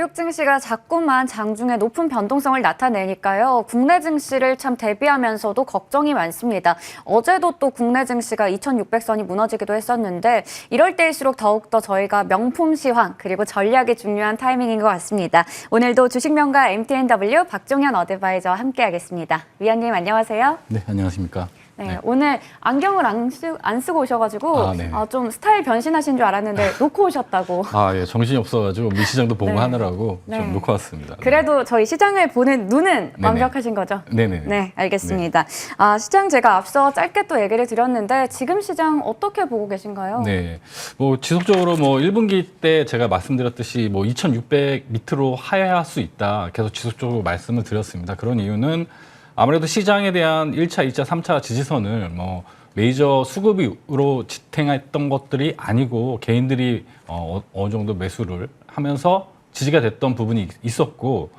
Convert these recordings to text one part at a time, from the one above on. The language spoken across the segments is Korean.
미국 증시가 자꾸만 장중에 높은 변동성을 나타내니까요. 국내 증시를 참 대비하면서도 걱정이 많습니다. 어제도 또 국내 증시가 2600선이 무너지기도 했었는데 이럴 때일수록 더욱더 저희가 명품 시황 그리고 전략이 중요한 타이밍인 것 같습니다. 오늘도 주식명가 MTNW 박종현 어드바이저와 함께하겠습니다. 위원님 안녕하세요. 네, 안녕하십니까. 네, 오늘 안경을 안 쓰고 오셔가지고 좀 스타일 변신하신 줄 알았는데 놓고 오셨다고. 예, 정신이 없어가지고 미시장도 보고 하느라고 좀 놓고 왔습니다. 그래도 저희 시장을 보는 눈은 완벽하신 거죠? 네네. 네, 알겠습니다. 시장 제가 앞서 짧게 또 얘기를 드렸는데 지금 시장 어떻게 보고 계신가요? 네, 지속적으로 1분기 때 제가 말씀드렸듯이 2,600 밑으로 하회할 수 있다. 계속 지속적으로 말씀을 드렸습니다. 그런 이유는 아무래도 시장에 대한 1차, 2차, 3차 지지선을 메이저 수급으로 지탱했던 것들이 아니고 개인들이 어느 정도 매수를 하면서 지지가 됐던 부분이 있었고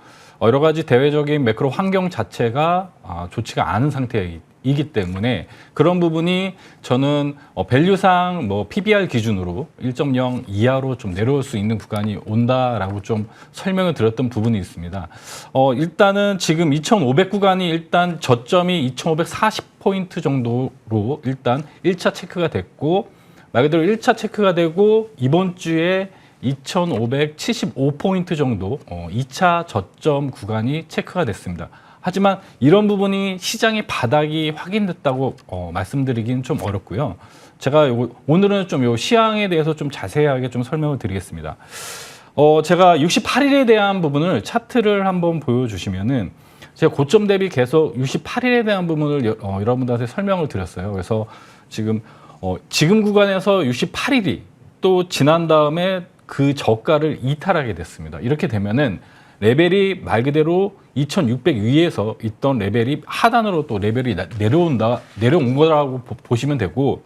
여러 가지 대외적인 매크로 환경 자체가 좋지가 않은 상태이기 때문에 그런 부분이 저는 밸류상 PBR 기준으로 1.0 이하로 좀 내려올 수 있는 구간이 온다라고 좀 설명을 드렸던 부분이 있습니다. 일단은 지금 2,500 구간이 일단 저점이 2,540포인트 정도로 일단 1차 체크가 됐고 말 그대로 1차 체크가 되고 이번 주에 2,575포인트 정도 2차 저점 구간이 체크가 됐습니다. 하지만 이런 부분이 시장의 바닥이 확인됐다고 말씀드리긴 좀 어렵고요. 제가 오늘은 좀 요 시황에 대해서 좀 자세하게 좀 설명을 드리겠습니다. 제가 68일에 대한 부분을 차트를 한번 보여주시면은 제가 고점 대비 계속 68일에 대한 부분을 여러분들한테 설명을 드렸어요. 그래서 지금 구간에서 68일이 또 지난 다음에 그 저가를 이탈하게 됐습니다. 이렇게 되면은 레벨이 말 그대로 2,600 위에서 있던 레벨이 하단으로 또 레벨이 내려온 거라고 보시면 되고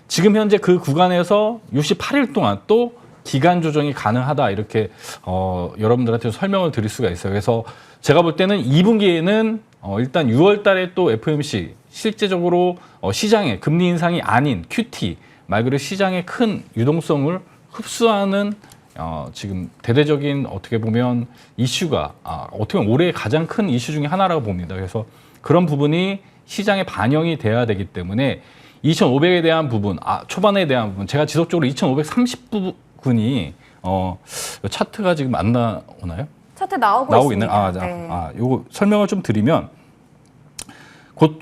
지금 현재 그 구간에서 68일 동안 또 기간 조정이 가능하다 이렇게 여러분들한테 설명을 드릴 수가 있어요. 그래서 제가 볼 때는 2분기에는 일단 6월 달에 또 FOMC 실제적으로 시장의 금리 인상이 아닌 QT 말 그대로 시장의 큰 유동성을 흡수하는 지금 대대적인 어떻게 보면 이슈가 어떻게 보면 올해 가장 큰 이슈 중에 하나라고 봅니다. 그래서 그런 부분이 시장에 반영이 돼야 되기 때문에 2,500에 대한 부분, 초반에 대한 부분, 제가 지속적으로 2,530 부분이 차트가 지금 안 나오나요? 차트 나오고 있습니다. 요거 설명을 좀 드리면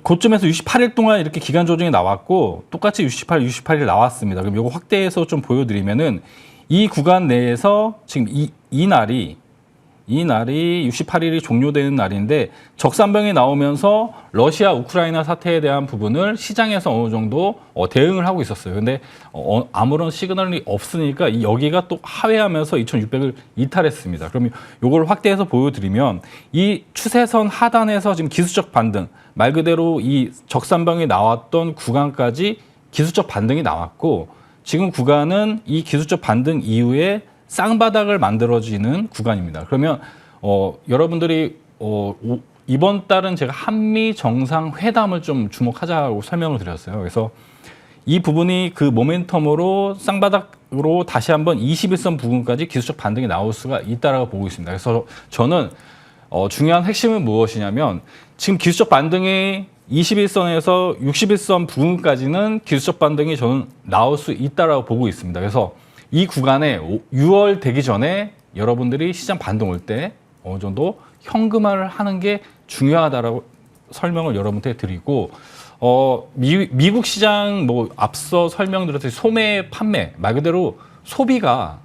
고점에서 68일 동안 이렇게 기간 조정이 나왔고 똑같이 68일 나왔습니다. 그럼 요거 확대해서 좀 보여드리면은 이 구간 내에서 지금 이 날이 68일이 종료되는 날인데 적산병이 나오면서 러시아 우크라이나 사태에 대한 부분을 시장에서 어느 정도 대응을 하고 있었어요. 근데 아무런 시그널이 없으니까 여기가 또 하회하면서 2,600을 이탈했습니다. 그럼 이걸 확대해서 보여드리면 이 추세선 하단에서 지금 기술적 반등 말 그대로 이 적산병이 나왔던 구간까지 기술적 반등이 나왔고 지금 구간은 이 기술적 반등 이후에 쌍바닥을 만들어지는 구간입니다. 그러면 여러분들이 이번 달은 제가 한미 정상회담을 좀 주목하자고 설명을 드렸어요. 그래서 이 부분이 그 모멘텀으로 쌍바닥으로 다시 한번 21선 부근까지 기술적 반등이 나올 수가 있다라고 보고 있습니다. 그래서 저는 중요한 핵심은 무엇이냐면 지금 기술적 반등이 21선에서 61선 부근까지는 기술적 반등이 저는 나올 수 있다라고 보고 있습니다. 그래서 이 구간에 6월 되기 전에 여러분들이 시장 반등 올 때 어느 정도 현금화를 하는 게 중요하다라고 설명을 여러분한테 드리고 미국 시장 앞서 설명드렸듯이 소매 판매 말 그대로 소비가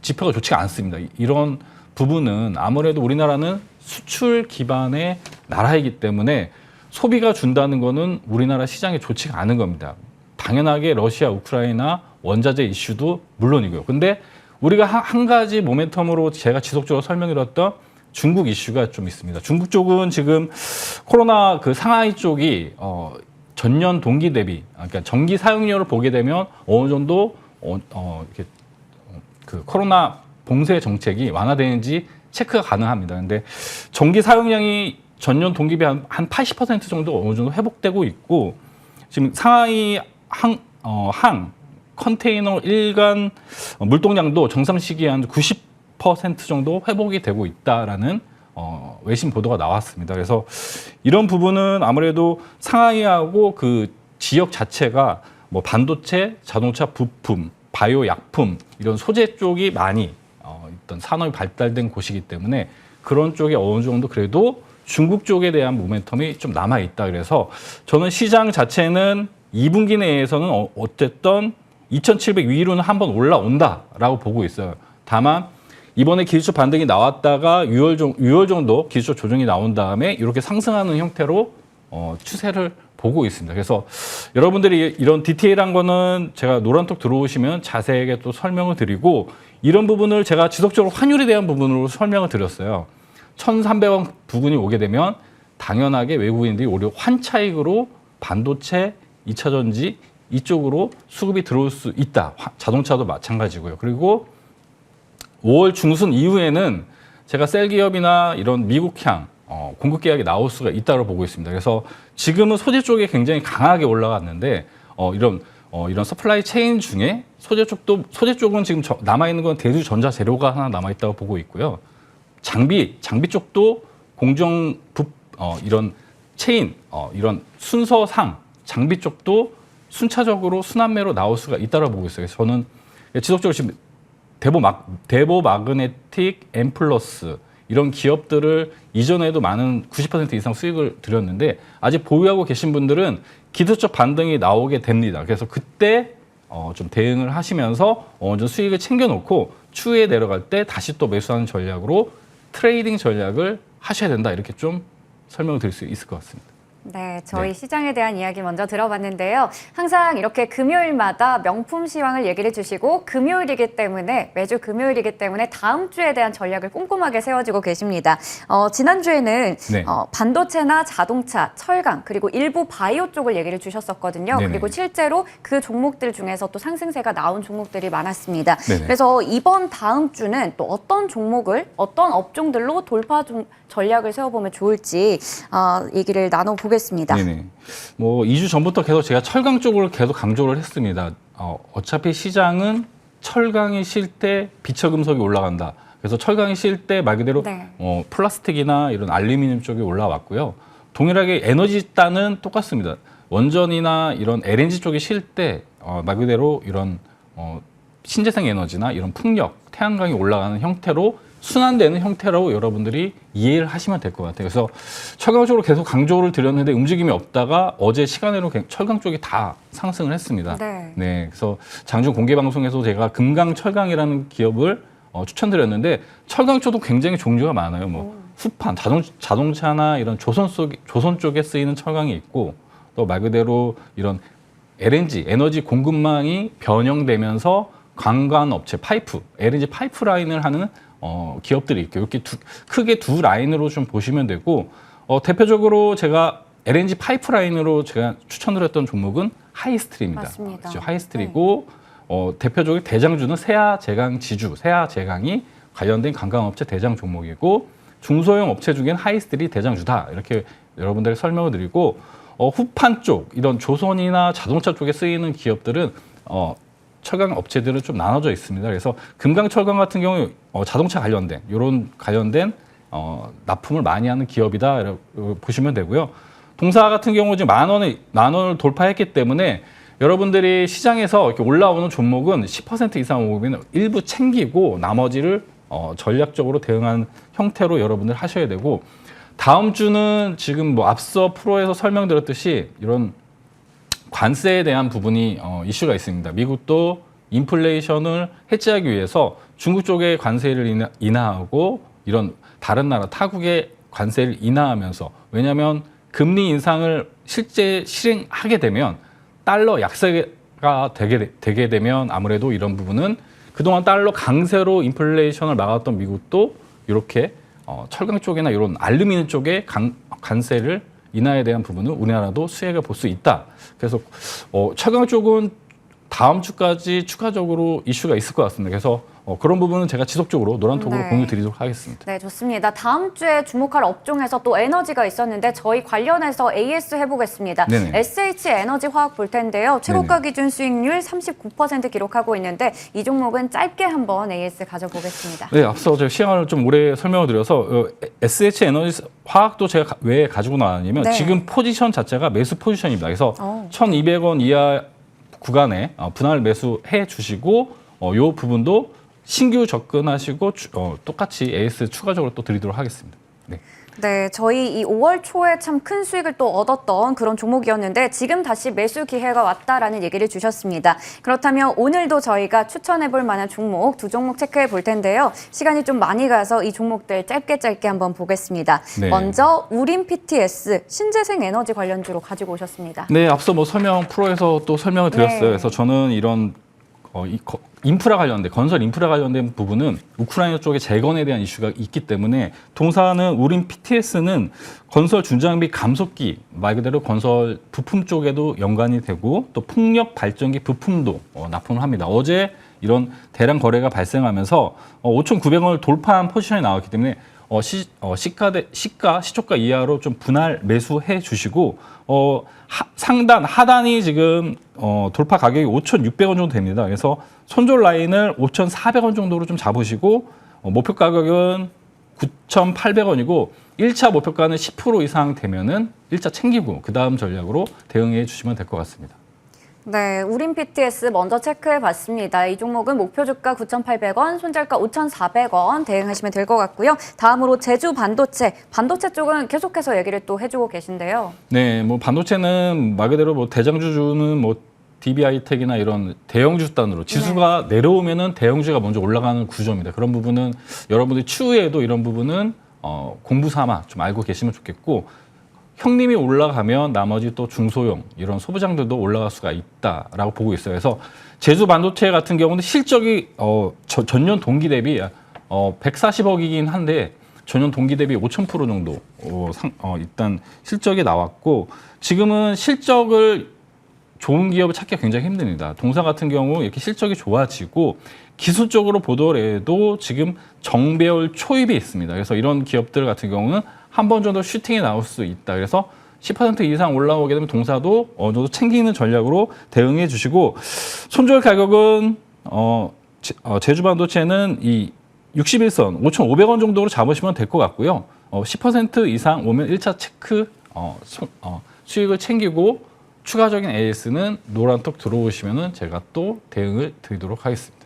지표가 좋지가 않습니다. 이런 부분은 아무래도 우리나라는 수출 기반의 나라이기 때문에 소비가 준다는 거는 우리나라 시장에 좋지가 않은 겁니다. 당연하게 러시아, 우크라이나 원자재 이슈도 물론이고요. 근데 우리가 한 가지 모멘텀으로 제가 지속적으로 설명드렸던 중국 이슈가 좀 있습니다. 중국 쪽은 지금 코로나 그 상하이 쪽이 전년 동기 대비, 그러니까 전기 사용료를 보게 되면 어느 정도 이렇게 그 코로나 봉쇄 정책이 완화되는지 체크가 가능합니다. 근데 전기 사용량이 전년 동기비 한 80% 정도 어느 정도 회복되고 있고 지금 상하이 항 컨테이너 일간 물동량도 정상 시기에 한 90% 40% 정도 회복이 되고 있다라는 외신 보도가 나왔습니다. 그래서 이런 부분은 아무래도 상하이하고 그 지역 자체가 뭐 반도체, 자동차 부품, 바이오 약품 이런 소재 쪽이 많이 어떤 산업이 발달된 곳이기 때문에 그런 쪽에 어느 정도 그래도 중국 쪽에 대한 모멘텀이 좀 남아 있다. 그래서 저는 시장 자체는 2분기 내에서는 어쨌든 2,700 위로는 한번 올라온다라고 보고 있어요. 다만 이번에 기술적 반등이 나왔다가 6월 정도 기술적 조정이 나온 다음에 이렇게 상승하는 형태로 추세를 보고 있습니다. 그래서 여러분들이 이런 디테일한 거는 제가 노란톡 들어오시면 자세하게 또 설명을 드리고 이런 부분을 제가 지속적으로 환율에 대한 부분으로 설명을 드렸어요. 1,300원 부근이 오게 되면 당연하게 외국인들이 오히려 환차익으로 반도체, 2차 전지 이쪽으로 수급이 들어올 수 있다. 자동차도 마찬가지고요. 그리고 5월 중순 이후에는 제가 셀 기업이나 이런 미국향 공급 계약이 나올 수가 있다고 보고 있습니다. 그래서 지금은 소재 쪽에 굉장히 강하게 올라갔는데 이런 서플라이 체인 중에 소재 쪽은 지금 남아 있는 건 대두 전자 재료가 하나 남아 있다고 보고 있고요. 장비 쪽도 이런 체인 이런 순서상 장비 쪽도 순차적으로 순환매로 나올 수가 있다고 보고 있어요. 그래서 저는 지속적으로 지금 대보 마그네틱, 엠플러스 이런 기업들을 이전에도 많은 90% 이상 수익을 드렸는데 아직 보유하고 계신 분들은 기술적 반등이 나오게 됩니다. 그래서 그때 좀 대응을 하시면서 어느 정도 수익을 챙겨놓고 추후에 내려갈 때 다시 또 매수하는 전략으로 트레이딩 전략을 하셔야 된다. 이렇게 좀 설명을 드릴 수 있을 것 같습니다. 네, 저희 시장에 대한 이야기 먼저 들어봤는데요. 항상 이렇게 금요일마다 명품 시황을 얘기를 주시고 금요일이기 때문에 매주 금요일이기 때문에 다음 주에 대한 전략을 꼼꼼하게 세워주고 계십니다. 지난주에는 네. 반도체나 자동차, 철강 그리고 일부 바이오 쪽을 얘기를 주셨었거든요. 네네. 그리고 실제로 그 종목들 중에서 또 상승세가 나온 종목들이 많았습니다. 네네. 그래서 이번 다음 주는 또 어떤 종목을 어떤 업종들로 돌파 전략을 세워보면 좋을지 얘기를 나눠보겠습니다. 네네. 뭐 2주 전부터 계속 제가 철강 쪽을 계속 강조를 했습니다. 어차피 시장은 철강이 실 때 비철금속이 올라간다. 그래서 철강이 실 때 말 그대로 네. 플라스틱이나 이런 알루미늄 쪽이 올라왔고요. 동일하게 에너지단은 똑같습니다. 원전이나 이런 LNG 쪽이 실 때 말 그대로 이런 신재생 에너지나 이런 풍력, 태양광이 올라가는 형태로 순환되는 형태로 여러분들이 이해를 하시면 될 것 같아요. 그래서 철강 쪽으로 계속 강조를 드렸는데 움직임이 없다가 어제 시간으로 철강 쪽이 다 상승을 했습니다. 네. 그래서 장중 공개 방송에서 제가 금강철강이라는 기업을 추천드렸는데 철강 쪽도 굉장히 종류가 많아요. 뭐 후판, 자동차나 이런 조선 쪽에 쓰이는 철강이 있고 또 말 그대로 이런 LNG, 에너지 공급망이 변형되면서 관광업체 파이프, LNG 파이프라인을 하는 기업들이 있고 이렇게 크게 두 라인으로 좀 보시면 되고 대표적으로 제가 LNG 파이프라인으로 제가 추천드렸던 종목은 하이스트리입니다. 맞습니다. 그렇죠? 하이스트리고 대표적인 대장주는 세아제강지주, 세아제강이 관련된 관광업체 대장 종목이고 중소형 업체 중엔 하이스트리 대장주다 이렇게 여러분들에게 설명을 드리고 후판 쪽 이런 조선이나 자동차 쪽에 쓰이는 기업들은 철강 업체들은 좀 나눠져 있습니다. 그래서 금강철강 같은 경우 자동차 관련된 이런 관련된 납품을 많이 하는 기업이다 이렇게 보시면 되고요. 동사 같은 경우 지금 만 원을 돌파했기 때문에 여러분들이 시장에서 이렇게 올라오는 종목은 10% 이상 오면 일부 챙기고 나머지를 전략적으로 대응하는 형태로 여러분들 하셔야 되고 다음 주는 지금 뭐 앞서 프로에서 설명드렸듯이 이런 관세에 대한 부분이 이슈가 있습니다. 미국도 인플레이션을 해지하기 위해서 중국 쪽에 관세를 인하하고 이런 다른 나라 타국의 관세를 인하하면서 왜냐하면 금리 인상을 실제 실행하게 되면 달러 약세가 되게 되면 아무래도 이런 부분은 그동안 달러 강세로 인플레이션을 막았던 미국도 이렇게 철강 쪽이나 이런 알루미늄 쪽에 관세를 인하에 대한 부분은 우리나라도 수혜를 볼 수 있다. 그래서 철강 쪽은 다음 주까지 추가적으로 이슈가 있을 것 같습니다. 그래서 그런 부분은 제가 지속적으로 노란톡으로 네. 공유 드리도록 하겠습니다. 네, 좋습니다. 다음 주에 주목할 업종에서 또 에너지가 있었는데 저희 관련해서 AS 해보겠습니다. 네네. SH 에너지 화학 볼 텐데요. 최고가 네네. 기준 수익률 39% 기록하고 있는데 이 종목은 짧게 한번 AS 가져보겠습니다. 네, 앞서 제가 시황을 좀 오래 설명을 드려서 SH 에너지 화학도 제가 왜 가지고 나왔냐면 네. 지금 포지션 자체가 매수 포지션입니다. 그래서 오. 1,200원 이하 구간에 분할 매수해 주시고 요 부분도 신규 접근하시고 똑같이 AS 추가적으로 또 드리도록 하겠습니다. 네. 네, 저희 이 5월 초에 참 큰 수익을 또 얻었던 그런 종목이었는데 지금 다시 매수 기회가 왔다라는 얘기를 주셨습니다. 그렇다면 오늘도 저희가 추천해볼 만한 종목 두 종목 체크해 볼 텐데요. 시간이 좀 많이 가서 이 종목들 짧게 한번 보겠습니다. 네. 먼저 우림 PTS 신재생 에너지 관련주로 가지고 오셨습니다. 네, 앞서 뭐 설명 프로에서 또 설명을 드렸어요. 네. 그래서 저는 이런 인프라 관련된 건설 인프라 관련된 부분은 우크라이나 쪽의 재건에 대한 이슈가 있기 때문에 동사는 우린 PTS는 건설 중장비 감속기 말 그대로 건설 부품 쪽에도 연관이 되고 또 풍력 발전기 부품도 납품을 합니다. 어제 이런 대량 거래가 발생하면서 5,900원을 돌파한 포지션이 나왔기 때문에 시초가 이하로 좀 분할 매수해 주시고 상단 하단이 지금 돌파 가격이 5,600원 정도 됩니다. 그래서 손절 라인을 5,400원 정도로 좀 잡으시고 목표 가격은 9,800원이고 1차 목표가는 10% 이상 되면은 1차 챙기고 그 다음 전략으로 대응해 주시면 될 것 같습니다. 네, 우림 PTS 먼저 체크해 봤습니다. 이 종목은 목표 주가 9,800원, 손절가 5,400원 대응하시면 될 것 같고요. 다음으로 제주 반도체 쪽은 계속해서 얘기를 또 해주고 계신데요. 네, 뭐 반도체는 말 그대로 뭐 대장주주는 뭐 DB하이텍이나 이런 대형주 집단으로 지수가 내려오면은 대형주가 먼저 올라가는 구조입니다. 그런 부분은 여러분들이 추후에도 이런 부분은 공부 삼아 좀 알고 계시면 좋겠고 형님이 올라가면 나머지 또 중소형 이런 소부장들도 올라갈 수가 있다라고 보고 있어요. 그래서 제주 반도체 같은 경우는 실적이 전년 동기 대비 140억이긴 한데 전년 동기 대비 5,000% 정도 일단 실적이 나왔고 지금은 실적을 좋은 기업을 찾기가 굉장히 힘듭니다. 동사 같은 경우 이렇게 실적이 좋아지고 기술적으로 보더라도 지금 정배열 초입이 있습니다. 그래서 이런 기업들 같은 경우는 한 번 정도 슈팅이 나올 수 있다. 그래서 10% 이상 올라오게 되면 동사도 어느 정도 챙기는 전략으로 대응해 주시고 손절 가격은 제주 반도체는 이 61선 5,500원 정도로 잡으시면 될 것 같고요. 10% 이상 오면 1차 체크 수익을 챙기고 추가적인 AS는 노란톡 들어오시면은 제가 또 대응을 드리도록 하겠습니다.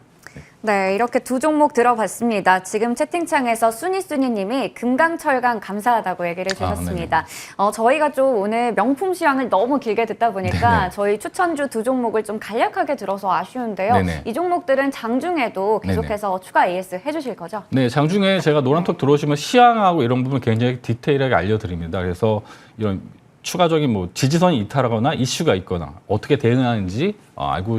네, 이렇게 두 종목 들어봤습니다. 지금 채팅창에서 순이님이 금강철강 감사하다고 얘기를 주셨습니다. 저희가 좀 오늘 명품 시황을 너무 길게 듣다 보니까 네네. 저희 추천주 두 종목을 좀 간략하게 들어서 아쉬운데요. 네네. 이 종목들은 장중에도 계속해서 추가 AS 해주실 거죠? 네, 장중에 제가 노란톡 들어오시면 시향하고 이런 부분 굉장히 디테일하게 알려드립니다. 그래서 이런 추가적인 뭐 지지선이 이탈하거나 이슈가 있거나 어떻게 대응하는지 알고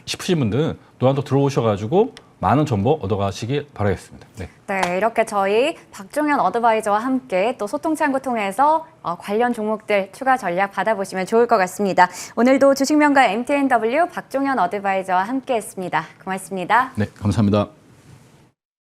싶으신 분들은 노란톡 들어오셔가지고 많은 정보 얻어가시길 바라겠습니다. 네. 네, 이렇게 저희 박종현 어드바이저와 함께 또 소통 창구 통해서 관련 종목들 추가 전략 받아보시면 좋을 것 같습니다. 오늘도 주식명가 MTNW 박종현 어드바이저와 함께했습니다. 고맙습니다. 네, 감사합니다.